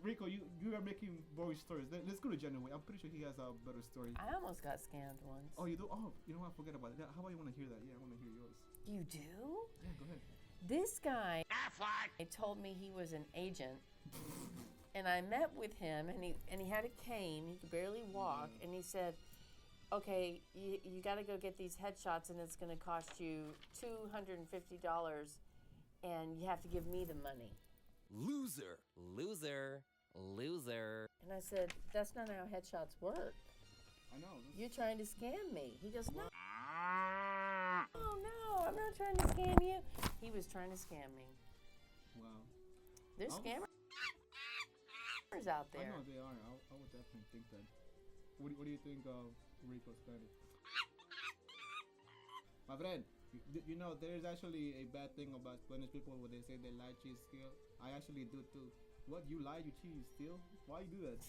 Speaker 1: Rico, you are making boring stories. Let's go to Johnny Boy. I'm pretty sure he has a better story.
Speaker 2: I almost got scammed once.
Speaker 1: Oh, you do? Oh, you know what? Forget about it. How about you want to hear that? Yeah, I want to hear yours.
Speaker 2: You do?
Speaker 1: Yeah, go ahead.
Speaker 2: This guy told me he was an agent, and I met with him, and he had a cane. He could barely walk, and he said, "Okay, you got to go get these headshots, and it's going to cost you $250, and you have to give me the money."
Speaker 3: Loser.
Speaker 2: And I said, "That's not how headshots work.
Speaker 1: I know.
Speaker 2: You're trying to scam me." He goes, "No. Oh no, I'm not trying to scam you." He was trying to scam me.
Speaker 1: Wow.
Speaker 2: There's scammers out there.
Speaker 1: I know they are. I would definitely think that. What do you think of Rico Spanish? My friend, there's actually a bad thing about Spanish people when they say they lie, cheat, steal. I actually do too. What, you lie, you cheat, you steal? Why you do that?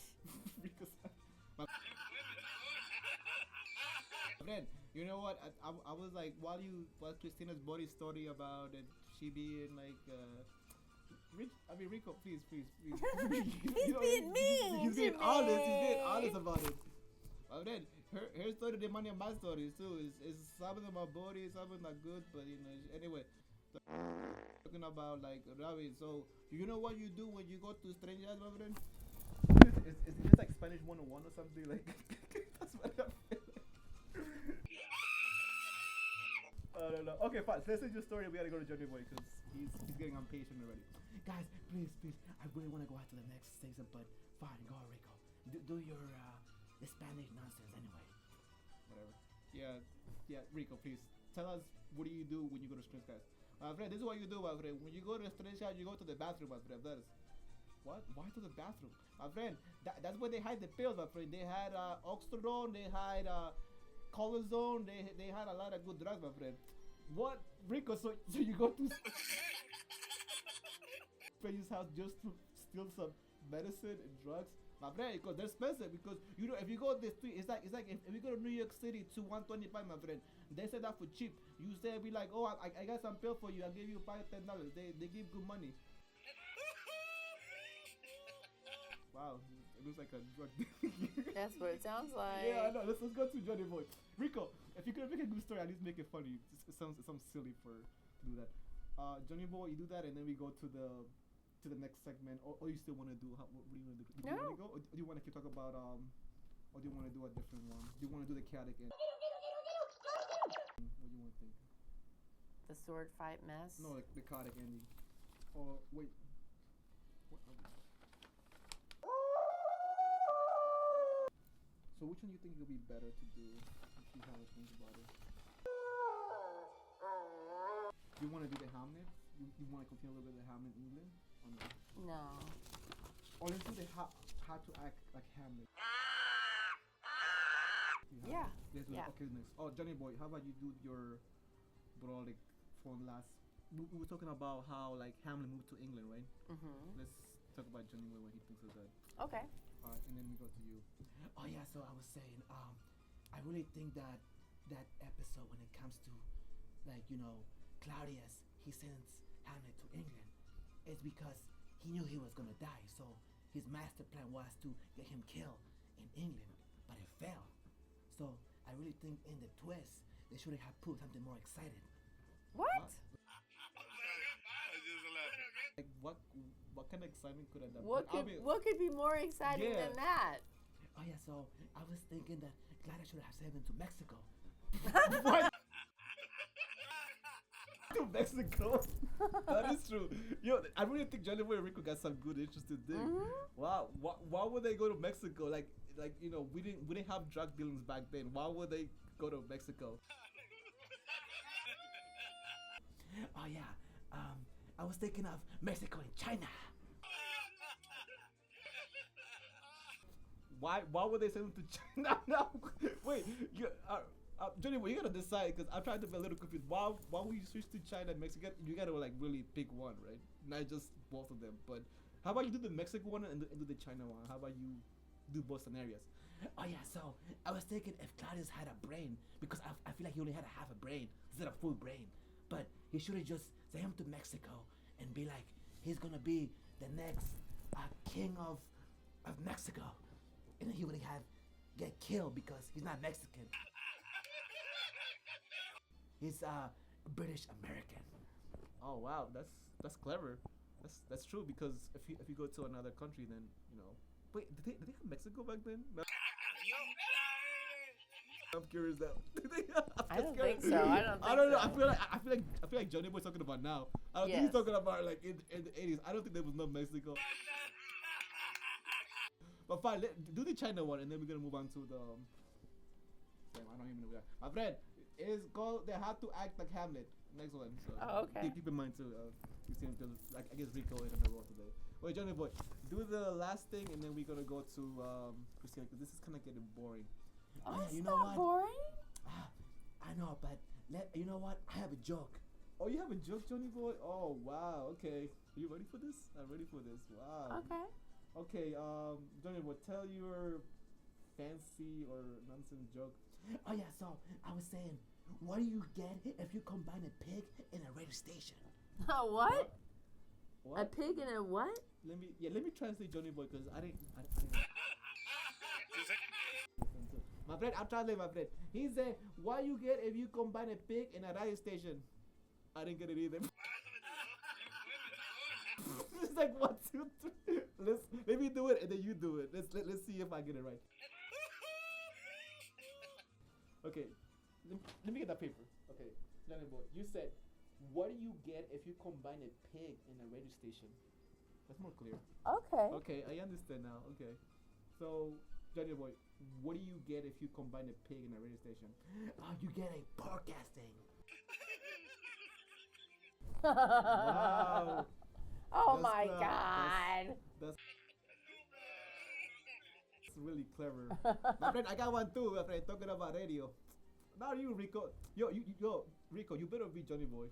Speaker 1: Because my friend, you know what? I was like, while Christina's body story about it, she being like, Rico, please.
Speaker 2: He's being mean.
Speaker 1: He's being honest. He's being honest about it. My friend, her story the money of my stories too. Is some of them are body, some of them are good, but anyway. So, talking about like Ravi. So you know what you do when you go to strangers, my friend? Is this like Spanish 101 or something? Like that's what I feel like. I don't know. Okay, fine. So let's say your story. We gotta go to Johnny Boy because he's getting impatient already. Guys, please, I really want to go out to the next season, but fine, go Rico. Do your the Spanish nonsense anyway. Whatever. Yeah, Rico, please tell us what do you do when you go to strange guys. My friend, this is what you do, my friend. When you go to a strange house, you go to the bathroom, my friend. That is what? Why to the bathroom, my friend? That's where they hide the pills, my friend. They had Oxycodone, they had Colazone, they had a lot of good drugs, my friend. What, Rico? So you go to friend's house just to steal some medicine and drugs, my friend? Because they're expensive. Because if you go to the street, it's like if you go to New York City to 125, my friend, they sell that for cheap. You say, be like, oh, I got some pill for you. I'll give you $5-10. They give good money. Wow, it looks like a drug.
Speaker 2: That's what it sounds like.
Speaker 1: Yeah, I know. Let's go to Johnny Boy. Rico, if you could make a good story, at least make it funny. It sounds silly to do that. Johnny Boy, you do that, and then we go to the next segment. Or you still want to do? What do you want to do? Do you want to go, or do you want to keep talking about or do you want to do a different one? Do you want to do the chaotic end? What do you want to think?
Speaker 2: The sword fight mess.
Speaker 1: No, the chaotic ending. Or wait. What? So which one do you think would be better to do? If you have a think about it. You want to do the Hamlet? You want to continue a little bit of the Hamlet in England? Or no?
Speaker 2: No.
Speaker 1: Or let's do the how to act like Hamlet.
Speaker 2: Yeah.
Speaker 1: Let's do
Speaker 2: Yeah.
Speaker 1: Okay, next. Oh, Johnny Boy, how about you do your brolic from last? We were talking about how like Hamlet moved to England, right?
Speaker 2: Mm-hmm.
Speaker 1: Let's talk about Johnny Boy when he thinks of that.
Speaker 2: Okay.
Speaker 1: Alright, and then we go to you.
Speaker 4: Oh yeah, so I was saying, I really think that episode when it comes to, like, Claudius, he sends Hamlet to England, it's because he knew he was gonna die. So his master plan was to get him killed in England, but it failed. So I really think in the twist they should have put something more exciting.
Speaker 2: What?
Speaker 1: Like what kind of excitement could have done?
Speaker 2: What could be more exciting
Speaker 1: Yeah.
Speaker 2: than that?
Speaker 4: Oh yeah, so I was thinking that Claudius should have sent him to Mexico.
Speaker 1: What? To Mexico. That is true. Yo, I really think Johnny Boy and Rico got some good interesting things.
Speaker 2: Mm-hmm.
Speaker 1: Wow. Why would they go to Mexico? Like we didn't have drug dealings back then. Why would they go to Mexico?
Speaker 4: Oh yeah, I was thinking of Mexico and China.
Speaker 1: Why would they send him to China? No, wait. Johnny, well, you gotta decide because I'm trying to be a little confused. Why would you switch to China and Mexico? You gotta like really pick one, right? Not just both of them. But how about you do the Mexico one and do the China one? How about you do both scenarios?
Speaker 4: Oh yeah, so I was thinking if Claudius had a brain, because I feel like he only had a half a brain instead of full brain. But he should have just sent him to Mexico and be like, he's gonna be the next king of Mexico, and then he would have get killed because he's not Mexican. He's British American.
Speaker 1: Oh wow, that's clever. That's true because if you go to another country, then Wait, did they have Mexico back then? No. I'm curious now.
Speaker 2: I don't think so.
Speaker 1: I don't know. I feel like Johnny Boy's talking about now. I don't think he's talking about like in the 80s. I don't think there was no Mexico. But fine, do the China one, and then we're gonna move on to the. Damn, I don't even know that. My friend, it is called "They Have to Act Like Hamlet." Next one. So
Speaker 2: okay.
Speaker 1: Keep in mind too. You see, I guess Rico is on the roll today. Wait, Johnny Boy, do the last thing, and then we're gonna go to Kristina because this is kind of getting boring.
Speaker 4: Oh,
Speaker 2: Oh,
Speaker 4: yeah,
Speaker 2: it's
Speaker 4: you know
Speaker 2: not
Speaker 4: what?
Speaker 2: boring.
Speaker 4: I know, but you know what? I have a joke.
Speaker 1: Oh, you have a joke, Johnny Boy? Oh, wow. Okay. Are you ready for this? I'm ready for this. Wow.
Speaker 2: Okay.
Speaker 1: Okay, Johnny Boy, tell your fancy or nonsense joke.
Speaker 4: Oh yeah, so I was saying, what do you get if you combine a pig and a radio station?
Speaker 2: What?
Speaker 1: What?
Speaker 2: A pig and a what?
Speaker 1: Let me translate Johnny Boy because I didn't. My friend, I'm translating my friend. He said, what you get if you combine a pig and a radio station? I didn't get it either. It's like 1, 2, 3. Let me do it and then you do it. Let's see if I get it right. Okay, let me get that paper. Okay, Johnny Boy, you said, what do you get if you combine a pig and a radio station? That's more clear.
Speaker 2: Okay.
Speaker 1: Okay, I understand now. Okay, so Johnny Boy, what do you get if you combine a pig and a radio station?
Speaker 4: Oh, you get a podcasting.
Speaker 1: Wow.
Speaker 2: Oh
Speaker 1: That's
Speaker 2: my
Speaker 1: the-
Speaker 2: God.
Speaker 1: That's really clever. My friend, I got one too, my friend, talking about radio. Now you, Rico. Yo, Rico, you better be Johnny Boy.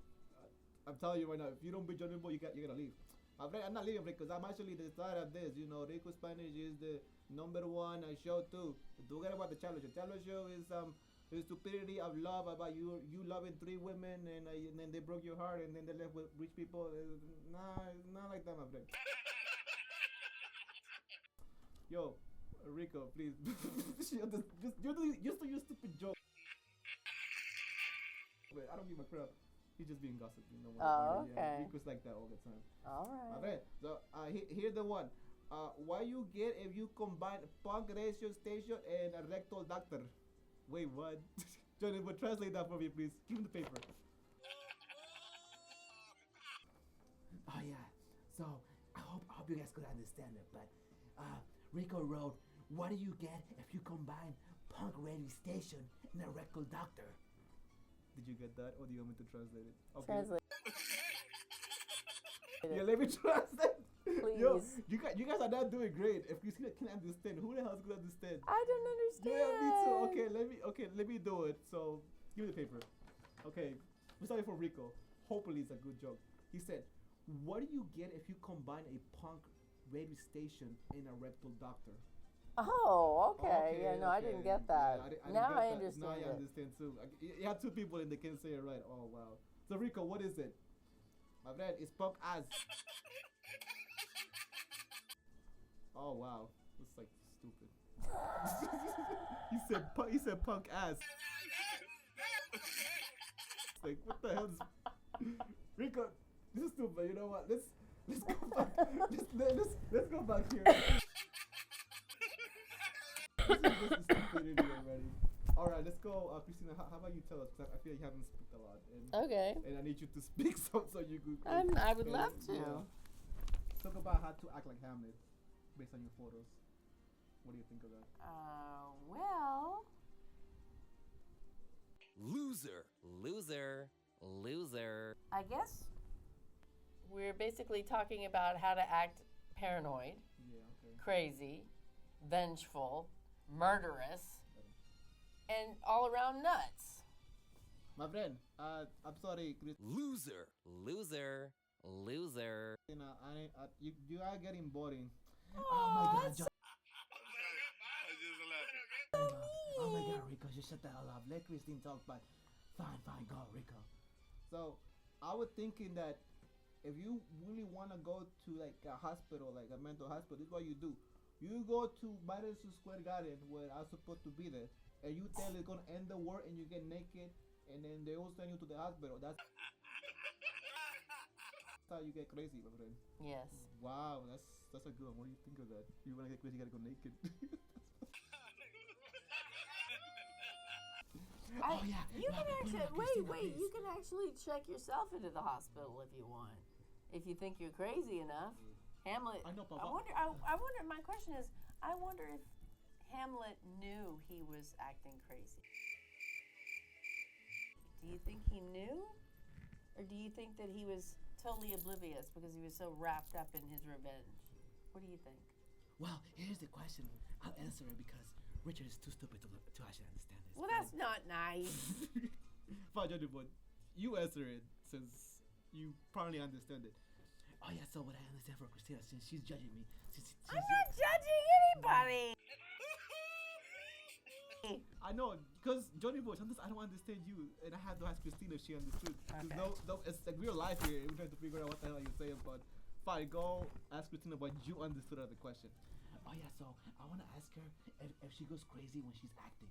Speaker 1: I'm telling you right now, if you don't be Johnny Boy, you're gonna leave. My friend, I'm not leaving because I'm actually the star of this. Rico Spanish is the #1 show too. Don't forget about the Chalo Show. Chalo Show is the stupidity of love about you loving 3 women and then they broke your heart and then they left with rich people. Nah, it's not like that, my friend. Yo, Rico, please. just do your stupid joke. Wait, I don't give a crap. He's just being gossipy. No worry
Speaker 2: Oh,
Speaker 1: about it.
Speaker 2: okay.
Speaker 1: Yeah, Rico's like that all the time.
Speaker 2: All
Speaker 1: My
Speaker 2: right.
Speaker 1: friend. So here's the one. What you get if you combine punk ratio station and a rectal doctor? Wait, what? Johnny, but translate that for me, please. Give me the paper.
Speaker 4: Oh yeah. So I hope you guys could understand it, but Rico wrote, "What do you get if you combine punk radio station and a rectal doctor?"
Speaker 1: Did you get that, or do you want me to translate it? Okay.
Speaker 2: Translate.
Speaker 1: Yeah, let me translate.
Speaker 2: Please.
Speaker 1: Yo, you guys are not doing great. If Kristina can't understand, who the hell is gonna understand?
Speaker 2: I don't understand.
Speaker 1: Yeah, me too. Okay, let me do it. So give me the paper. Okay, we're starting from Rico. Hopefully it's a good joke. He said, "What do you get if you combine a punk radio station and a rectal doctor?"
Speaker 2: Oh, okay. Yeah, no, I
Speaker 1: okay.
Speaker 2: didn't get that.
Speaker 1: Yeah, I didn't
Speaker 2: Now
Speaker 1: get
Speaker 2: I
Speaker 1: that.
Speaker 2: understand
Speaker 1: Now I
Speaker 2: it.
Speaker 1: understand too. You have two people and they can't say it right. Oh wow. So Rico, what is it? My friend, it's punk ass. Oh wow, that's like stupid. he said punk ass. Like what the hell is Rico? This is stupid. You know what? Let's go back. Let's go back here. This is stupidity already. All right, let's go. Kristina, how about you tell us? Because I feel like you haven't spoken a lot,
Speaker 2: Okay.
Speaker 1: and I need you to speak so you could.
Speaker 2: I would love to.
Speaker 1: Yeah. Talk about how to act like Hamlet based on your photos. What do you think of that?
Speaker 2: Well,
Speaker 3: Loser. Loser. Loser.
Speaker 2: I guess we're basically talking about how to act paranoid,
Speaker 1: Yeah. Okay.
Speaker 2: crazy, vengeful, murderous, and all around nuts.
Speaker 1: My friend, I'm sorry,
Speaker 3: Loser. Loser. Loser.
Speaker 1: Kristina. You are getting boring.
Speaker 4: Oh my God,
Speaker 2: that's
Speaker 4: John. Oh my God, Rico, just shut the hell up. Let Christine talk, but fine, go, Rico.
Speaker 1: So I was thinking that if you really want to go to like a hospital, like a mental hospital, this is what you do. You go to Madison Square Garden where I'm supposed to be there, and you tell it's gonna end the war, and you get naked, and then they will send you to the hospital. That's how you get crazy, my friend.
Speaker 2: yes.
Speaker 1: Wow, that's a good one. What do you think of that? You wanna get crazy, you gotta go naked.
Speaker 4: Oh yeah.
Speaker 2: You can
Speaker 4: put it
Speaker 2: actually
Speaker 4: on,
Speaker 2: wait.
Speaker 4: Christina,
Speaker 2: You
Speaker 4: please.
Speaker 2: can actually check yourself into the hospital if you want, if you think you're crazy enough. Hamlet.
Speaker 1: I know, but
Speaker 2: I wonder. I wonder. My question is, I wonder if Hamlet knew he was acting crazy. Do you think he knew, or do you think that he was totally oblivious because he was so wrapped up in his revenge? What do you think?
Speaker 4: Well, here's the question. I'll answer it because Richard is too stupid to actually understand this.
Speaker 2: Well, that's not nice.
Speaker 1: Fine, Johnny, but you answer it since you probably understand it.
Speaker 4: Oh yeah, so what I understand from Christina, since she's judging me, since
Speaker 2: I'm not judging anybody.
Speaker 1: I know, because Johnny Boy, sometimes I don't understand you, and I had to ask Kristina if she understood. 'Cause
Speaker 2: Okay.
Speaker 1: no, it's like real life here. We're trying to figure out what the hell you're saying, but fine, go ask Kristina what you understood of the question.
Speaker 4: oh yeah, so I want to ask her if she goes crazy when she's acting.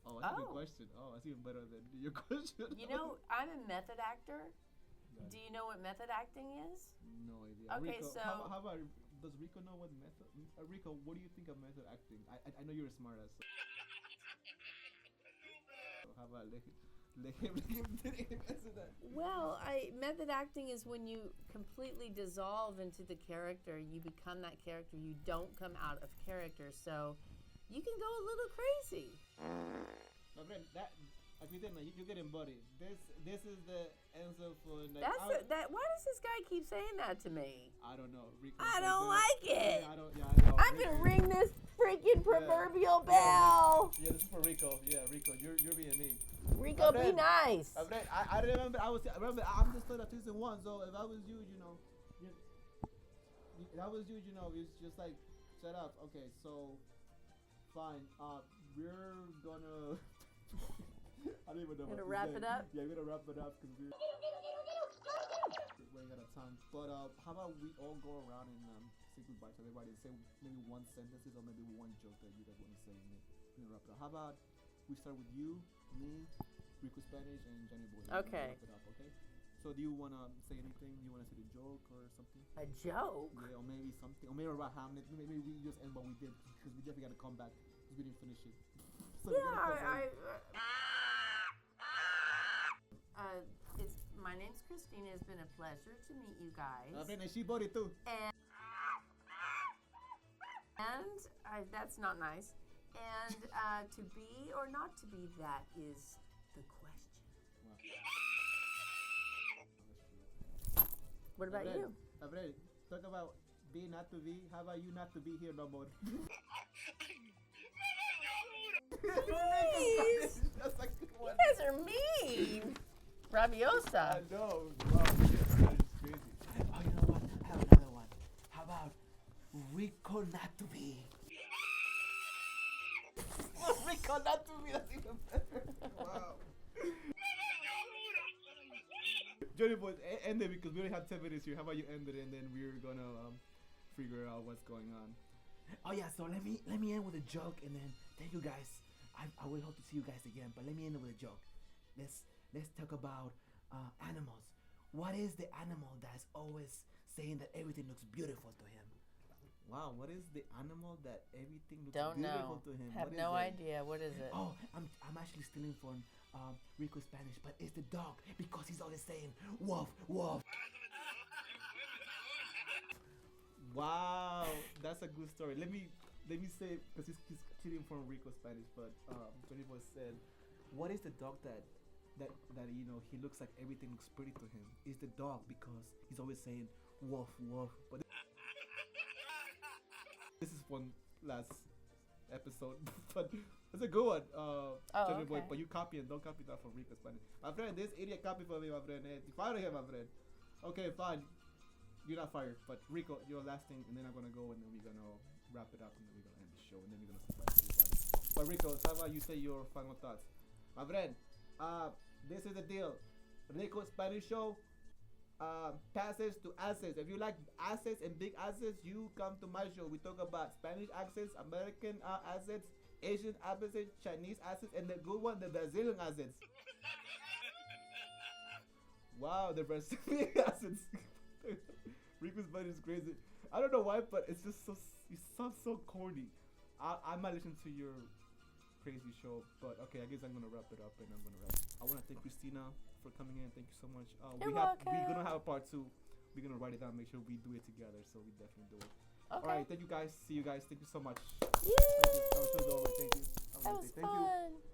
Speaker 1: Oh, that's a good
Speaker 2: Oh.
Speaker 1: question. Oh, that's even better than your question.
Speaker 2: You know, I'm a method actor.
Speaker 1: Yeah.
Speaker 2: Do you know what method acting is?
Speaker 1: No idea.
Speaker 2: Okay,
Speaker 1: Rico,
Speaker 2: so-
Speaker 1: how about does Rico know what method? Rico, what do you think of method acting? I know you're a smart ass. So how about let him answer that?
Speaker 2: Well, method acting is when you completely dissolve into the character. You become that character. You don't come out of character. So you can go a little crazy.
Speaker 1: My friend, you're getting body. This is the answer for like.
Speaker 2: Why does this guy keep saying that to me?
Speaker 1: I don't know. Rico,
Speaker 2: I don't like it.
Speaker 1: Yeah, I know.
Speaker 2: I'm gonna ring this freaking proverbial bell.
Speaker 1: Yeah, this is for Rico. Yeah, Rico, you're being me.
Speaker 2: Rico, be
Speaker 1: friend.
Speaker 2: nice.
Speaker 1: I remember. I'm just playing a season 1. So if I was you, if I was you, it's just like shut up. Okay, so fine. We're gonna. I don't even know.
Speaker 2: Gonna
Speaker 1: what to
Speaker 2: wrap
Speaker 1: say.
Speaker 2: it up?
Speaker 1: Yeah, we're gonna wrap it up because we're running out of time. But how about we all go around and say goodbye to everybody and say maybe one sentences or maybe one joke that you guys want to say and then we're gonna wrap it up. How about we start with you, me, Rico Spanish and Johnny Boy.
Speaker 2: Okay.
Speaker 1: Wrap it up, okay. So do you wanna say anything? You wanna say the joke or something?
Speaker 2: A joke?
Speaker 1: Yeah, or maybe something, or maybe about Hamlet. Maybe we just end what we did because we definitely gotta come back because we didn't finish it. So we gotta come back.
Speaker 2: My name's Kristina. It's been a pleasure to meet you guys.
Speaker 1: And she bought it too.
Speaker 2: And that's not nice. And to be or not to be, that is the question.
Speaker 1: Wow.
Speaker 2: What about you?
Speaker 1: Abre, talk about be not to be. How about you not to be here no more?
Speaker 2: Please.
Speaker 1: That's a good
Speaker 2: You
Speaker 1: one.
Speaker 2: guys are mean. Rabiosa.
Speaker 1: I know. Wow, that's crazy.
Speaker 4: Oh, you know what? I have another one. How about Rico not to be?
Speaker 1: Rico not to be. That's even better. Wow. Johnny Boy, end it because we only have 10 minutes here. How about you end it and then we're gonna figure out what's going on.
Speaker 4: Oh yeah, so let me end with a joke and then thank you guys. I will hope to see you guys again, but let me end it with a joke. Let's talk about animals. What is the animal that's always saying that everything looks beautiful to him?
Speaker 1: Wow, what is the animal that everything looks
Speaker 2: Don't
Speaker 1: beautiful
Speaker 2: know.
Speaker 1: to him?
Speaker 2: Have
Speaker 1: What is
Speaker 2: no
Speaker 1: it?
Speaker 2: idea. What is it?
Speaker 4: Oh, I'm actually stealing from Rico Spanish, but it's the dog because he's always saying woof woof.
Speaker 1: Wow, that's a good story. Let me say because he's cheating from Rico Spanish, but Johnny Boy said, "What is the dog that you know he looks like everything looks pretty to him? It's the dog because he's always saying woof woof." But this is one last episode, but it's a good one, Johnny Boy.
Speaker 2: okay.
Speaker 1: But you copy and don't copy that from Rico Spanish, my friend. This idiot copy for me, my friend. Hey, fire him, my friend. Okay, fine. You're not fired, but Rico, your last thing, and then I'm gonna go and then we're gonna wrap it up and then we're gonna end the show and then we're gonna surprise everybody. But Rico, how about you say your final thoughts, my friend? This is the deal. Rico Spanish show. Passes to assets. If you like assets and big assets, you come to my show. We talk about Spanish assets, American assets, Asian assets, Chinese assets, and the good one, the Brazilian assets. Wow, the Brazilian assets. Rico's Spanish is crazy. I don't know why, but it's just so. It sounds so corny. I might listen to your crazy show, but okay, I guess I'm gonna wrap it up and I'm gonna wrap. I want to thank Kristina for coming in. Thank you so much.
Speaker 2: You're
Speaker 1: we're
Speaker 2: welcome.
Speaker 1: gonna have a part 2. We're gonna write it down. Make sure we do it together. So we definitely do it.
Speaker 2: Okay.
Speaker 1: All right. Thank you guys. See you guys. Thank you so much.
Speaker 2: Yay!
Speaker 1: Thank you. Our show's over. Thank you. Have a
Speaker 2: That
Speaker 1: nice
Speaker 2: was
Speaker 1: day. Thank you.
Speaker 2: fun.